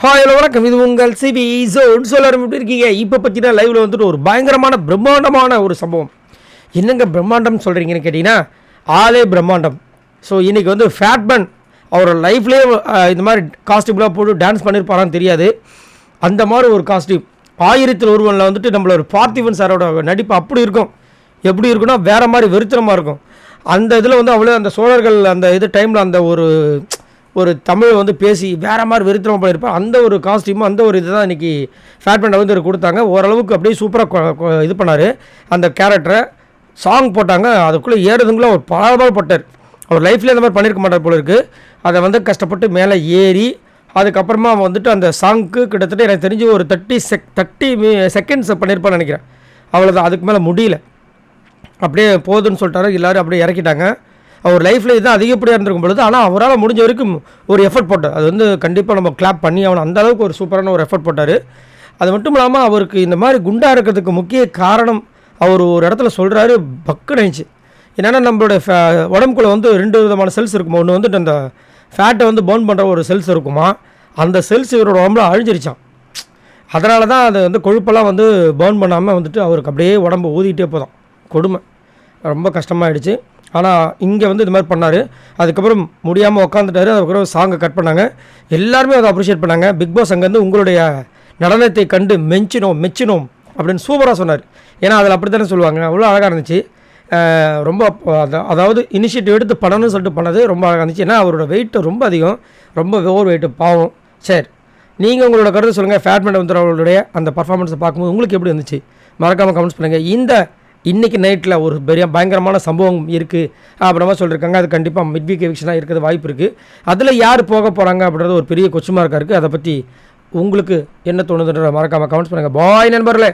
Hi hello வணக்கம், இது உங்கள் சிவி ஜோன். எல்லாரும் எப்படி இருக்கீங்க? இப்போ பார்த்தீங்கன்னா லைவில் வந்துட்டு ஒரு பயங்கரமான பிரம்மாண்டமான ஒரு சம்பவம். என்னங்க பிரம்மாண்டம் சொல்கிறீங்கன்னு கேட்டிங்கன்னா, ஆளே பிரம்மாண்டம். ஸோ இன்றைக்கி வந்து ஃபேட்மேன் அவரோட லைஃப்லேயே இந்த மாதிரி காஸ்டியூம்லாம் போட்டு டான்ஸ் பண்ணியிருப்பாரான்னு தெரியாது. அந்த மாதிரி ஒரு காஸ்டியூம் 1001 வந்துட்டு நம்மளோட பார்த்திபன் சாரோட நடிப்பு அப்படி இருக்கும். எப்படி இருக்குன்னா வேறு மாதிரி வெறித்தனமாக இருக்கும். அந்த இதில் வந்து அவ்வளோ அந்த சோழர்கள் அந்த இது டைமில் அந்த ஒரு தமிழ் வந்து பேசி வேறு மாதிரி வெறித்தனமாக பண்ணியிருப்பார். அந்த ஒரு காஸ்டியூமும் அந்த ஒரு இது தான் இன்றைக்கி ஃபேட்மேன் வந்து கொடுத்தாங்க. ஓரளவுக்கு அப்படியே சூப்பராக இது பண்ணார். அந்த கேரக்டரை சாங் போட்டாங்க. அதுக்குள்ளே ஏறுதுங்களா ஒரு பாடுபட்டார். அவர் லைஃப்லேயே அந்த மாதிரி பண்ணியிருக்க மாட்டார் போல இருக்குது. அதை வந்து கஷ்டப்பட்டு மேலே ஏறி அதுக்கப்புறமா வந்துட்டு அந்த சாங்க்கு கிட்டத்தட்ட எனக்கு தெரிஞ்சு ஒரு 30 செகண்ட்ஸ் பண்ணியிருப்பான்னு நினைக்கிறேன். அவ்வளோதான், அதுக்கு மேலே முடியல. அப்படியே போதுன்னு சொல்லிட்டாரு. எல்லோரும் அப்படியே இறக்கிட்டாங்க. அவர் லைஃப்பில் இதுதான் அதிகப்படியாக இருந்திருக்கும் பொழுது, ஆனால் அவரால் முடிஞ்ச வரைக்கும் ஒரு எஃபர்ட் போட்டார். அது வந்து கண்டிப்பாக நம்ம கிளாப் பண்ணி அவனை அந்தளவுக்கு ஒரு சூப்பரான ஒரு எஃபர்ட் போட்டார். அது மட்டும் இல்லாமல் அவருக்கு இந்த மாதிரி குண்டாக இருக்கிறதுக்கு முக்கிய காரணம் அவர் ஒரு இடத்துல சொல்கிறாரு, பக்குன்னு ஆயிடுச்சு. என்னென்னா நம்மளோட உடம்புக்குள்ளே வந்து 2 விதமான செல்ஸ் இருக்குமா. ஒன்று வந்துட்டு அந்த ஃபேட்டை வந்து பர்ன் பண்ணுற ஒரு செல்ஸ் இருக்குமா. அந்த செல்ஸ் இவரோட உடம்புல அழிஞ்சிருச்சான். அதனால தான் அது வந்து கொழுப்பெல்லாம் வந்து பர்ன் பண்ணாமல் வந்துட்டு அவருக்கு அப்படியே உடம்பு ஊதிக்கிட்டே போதான். கொடுமை, ரொம்ப கஷ்டமாயிடுச்சு. ஆனால் இங்கே வந்து இது மாதிரி பண்ணார். அதுக்கப்புறம் முடியாமல் உட்காந்துட்டாரு. அதுக்கப்புறம் சாங்கை கட் பண்ணாங்க. எல்லாருமே அதை அப்ரிஷியேட் பண்ணாங்க. பிக் பாஸ் அங்கேருந்து உங்களுடைய நடனத்தை கண்டு மெச்சினோம் அப்படின்னு சூப்பராக சொன்னார். ஏன்னா அதில் அப்படி தானே சொல்லுவாங்க. அவ்வளோ அழகாக இருந்துச்சு. ரொம்ப அதாவது இனிஷியேட்டிவ் எடுத்து பண்ணணும்னு சொல்லிட்டு பண்ணது ரொம்ப அழகாக இருந்துச்சு. ஏன்னா அவரோட வெயிட்டு ரொம்ப அதிகம், ரொம்ப ஓவர் வெயிட்டு, பாவம். சரி, நீங்கள் உங்களோட கருத்து சொல்லுங்கள். ஃபேட்மேன் வந்து அவர்களுடைய அந்த பர்ஃபார்மன்ஸை பார்க்கும்போது உங்களுக்கு எப்படி இருந்துச்சு? மறக்காமல் கமெண்ட்ஸ் பண்ணுங்கள். இன்றைக்கி நைட்டில் ஒரு பயங்கரமான சம்பவம் இருக்குது அப்படின்னா சொல்லியிருக்காங்க. அது கண்டிப்பாக மிட்வீக் எவிக்ஷனாக இருக்கிறது வாய்ப்பு இருக்குது. அதில் யார் போக போகிறாங்க அப்படின்றது ஒரு பெரிய கொஸ்டின் மார்க்காக இருக்குது. அதை பற்றி உங்களுக்கு என்ன தோணுதுன்ற மறக்காமல் கமெண்ட்ஸ் பண்ணுங்கள். பாய் நண்பர்களே.